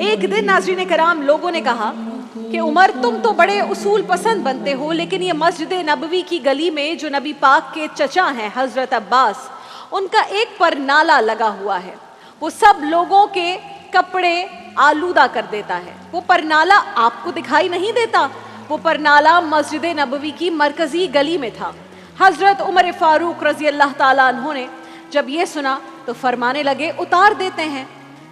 ایک دن ناظرین کرام لوگوں نے کہا کہ عمر تم تو بڑے اصول پسند بنتے ہو، لیکن یہ مسجد نبوی کی گلی میں جو نبی پاک کے چچا ہیں حضرت عباس، ان کا ایک پر نالا لگا ہوا ہے، وہ سب لوگوں کے کپڑے آلودہ کر دیتا ہے۔ وہ پرنالا آپ کو دکھائی نہیں دیتا؟ وہ پرنالا مسجد نبوی کی مرکزی گلی میں تھا۔ حضرت عمر فاروق رضی اللہ تعالیٰ عنہ نے جب یہ سنا تو فرمانے لگے اتار دیتے ہیں،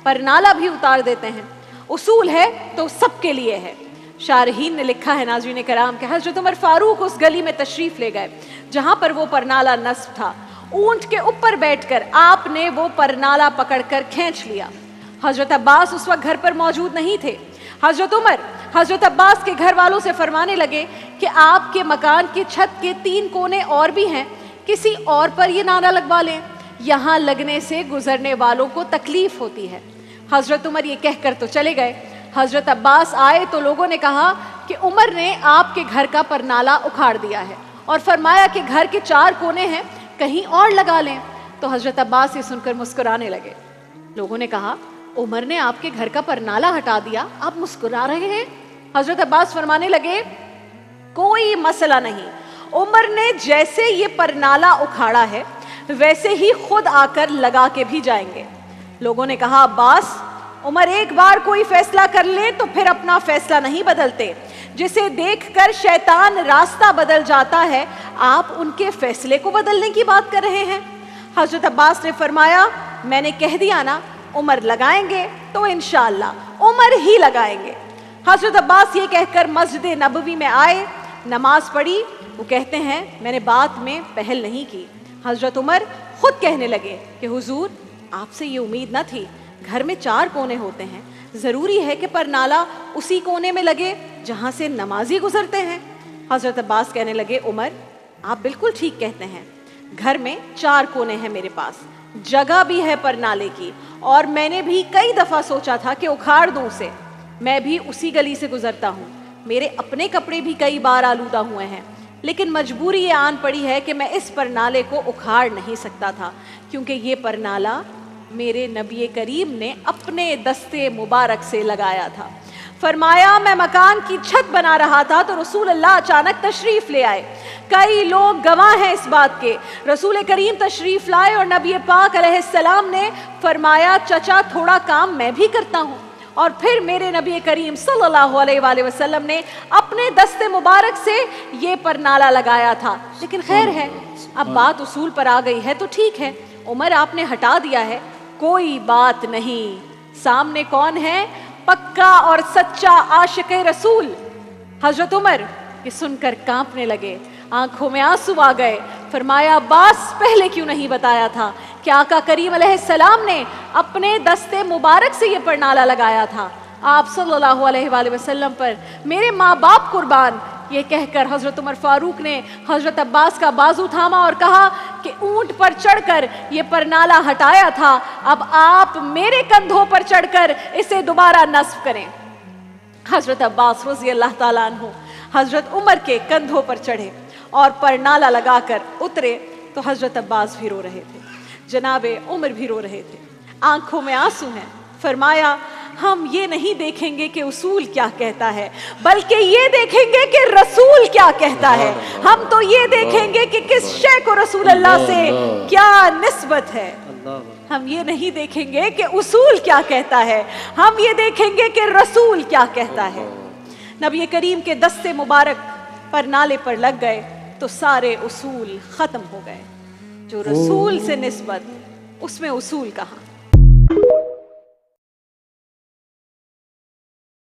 پرنالا بھی اتار دیتے ہیں، اصول ہے تو سب کے لیے ہے۔ شارحین نے لکھا ہے ناظرین کرام کہ حضرت عمر فاروق اس گلی میں تشریف لے گئے جہاں پر وہ پرنالا نصب تھا۔ اونٹ کے اوپر بیٹھ کر آپ نے وہ پرنالا پکڑ کر کھینچ لیا۔ حضرت عباس اس وقت گھر پر موجود نہیں تھے۔ حضرت عمر حضرت عباس کے گھر والوں سے فرمانے لگے کہ آپ کے مکان کی چھت کے 3 کونے اور بھی ہیں، کسی اور پر یہ نالا لگوا لیں، یہاں لگنے سے گزرنے والوں کو تکلیف ہوتی ہے۔ حضرت عمر یہ کہہ کر تو چلے گئے۔ حضرت عباس آئے تو لوگوں نے کہا کہ عمر نے آپ کے گھر کا پرنالا اکھاڑ دیا ہے اور فرمایا کہ گھر کے 4 کونے ہیں، کہیں اور لگا لیں۔ تو حضرت عباس یہ سن کر مسکرانے لگے۔ لوگوں نے کہا عمر نے آپ کے گھر کا پرنالا ہٹا دیا، آپ مسکرا رہے ہیں؟ حضرت عباس فرمانے لگے کوئی مسئلہ نہیں، عمر نے جیسے یہ پرنالا اکھاڑا ہے ویسے ہی خود آ کر لگا کے بھی جائیں گے۔ لوگوں نے کہا عباس، عمر ایک بار کوئی فیصلہ کر لے تو پھر اپنا فیصلہ نہیں بدلتے، جسے دیکھ کر شیطان راستہ بدل جاتا ہے، آپ ان کے فیصلے کو بدلنے کی بات کر رہے ہیں۔ حضرت عباس نے فرمایا میں نے کہہ دیا نا، عمر لگائیں گے تو انشاءاللہ عمر ہی لگائیں گے۔ حضرت عباس یہ کہہ کر مسجد نبوی میں آئے، نماز پڑھی۔ وہ کہتے ہیں میں نے بات میں پہل نہیں کی۔ حضرت عمر خود کہنے لگے کہ حضور آپ سے یہ امید نہ تھی، گھر میں 4 کونے ہوتے ہیں، ضروری ہے کہ پرنالا اسی کونے میں لگے جہاں سے نمازی گزرتے ہیں۔ حضرت عباس کہنے لگے عمر آپ بالکل ٹھیک کہتے ہیں، گھر میں 4 کونے ہیں، میرے پاس جگہ بھی ہے پرنالے کی، اور میں نے بھی کئی دفعہ سوچا تھا کہ اکھاڑ دوں اسے، میں بھی اسی گلی سے گزرتا ہوں، میرے اپنے کپڑے بھی کئی بار آلودہ ہوئے ہیں، لیکن مجبوری یہ آن پڑی ہے کہ میں اس پرنالے کو اکھاڑ نہیں سکتا تھا، کیونکہ یہ پرنالا میرے نبی کریم نے اپنے دستے مبارک سے لگایا تھا۔ فرمایا میں مکان کی چھت بنا رہا تھا تو رسول اللہ اچانک تشریف لے آئے۔ کئی لوگ گواہ ہیں اس بات کے، رسول کریم تشریف لائے اور نبی پاک علیہ السلام نے فرمایا چچا تھوڑا کام میں بھی کرتا ہوں، اور پھر میرے نبی کریم صلی اللہ علیہ وآلہ وسلم نے اپنے دستے مبارک سے یہ پرنالا لگایا تھا۔ لیکن خیر ہے، اب بات اصول پر آ گئی ہے تو ٹھیک ہے، عمر آپ نے ہٹا دیا ہے، کوئی بات نہیں۔ سامنے کون ہے؟ پکا اور سچا عاشق رسول حضرت عمر۔ یہ سن کر کانپنے لگے، آنکھوں میں آنسو آ گئے۔ فرمایا عباس پہلے کیوں نہیں بتایا تھا کہ آقا کریم علیہ السلام نے اپنے دستے مبارک سے یہ پرنالا لگایا تھا؟ آپ صلی اللہ علیہ وآلہ وسلم پر میرے ماں باپ قربان۔ یہ کہہ کر حضرت عمر فاروق نے حضرت عباس کا بازو تھاما اور کہا کہ اونٹ پر چڑھ کر یہ پرنالا ہٹایا تھا، اب آپ میرے کندھوں پر چڑھ کر اسے دوبارہ نصب کریں۔ حضرت عباس رضی اللہ تعالیٰ عنہ حضرت عمر کے کندھوں پر چڑھے اور پرنالا لگا کر اترے تو حضرت عباس بھی رو رہے تھے، جناب عمر بھی رو رہے تھے، آنکھوں میں آنسو ہیں۔ فرمایا ہم یہ نہیں دیکھیں گے کہ اصول کیا کہتا ہے، بلکہ یہ دیکھیں گے کہ رسول کیا کہتا ہے۔ ہم تو یہ دیکھیں گے کہ کس شے کو رسول اللہ سے کیا نسبت ہے۔ ہم یہ نہیں دیکھیں گے کہ اصول کیا کہتا ہے، ہم یہ دیکھیں گے کہ رسول کیا کہتا ہے۔ نبی کریم کے دستے مبارک پر نالے پر لگ گئے تو سارے اصول ختم ہو گئے۔ جو رسول سے نسبت، اس میں اصول کہاں۔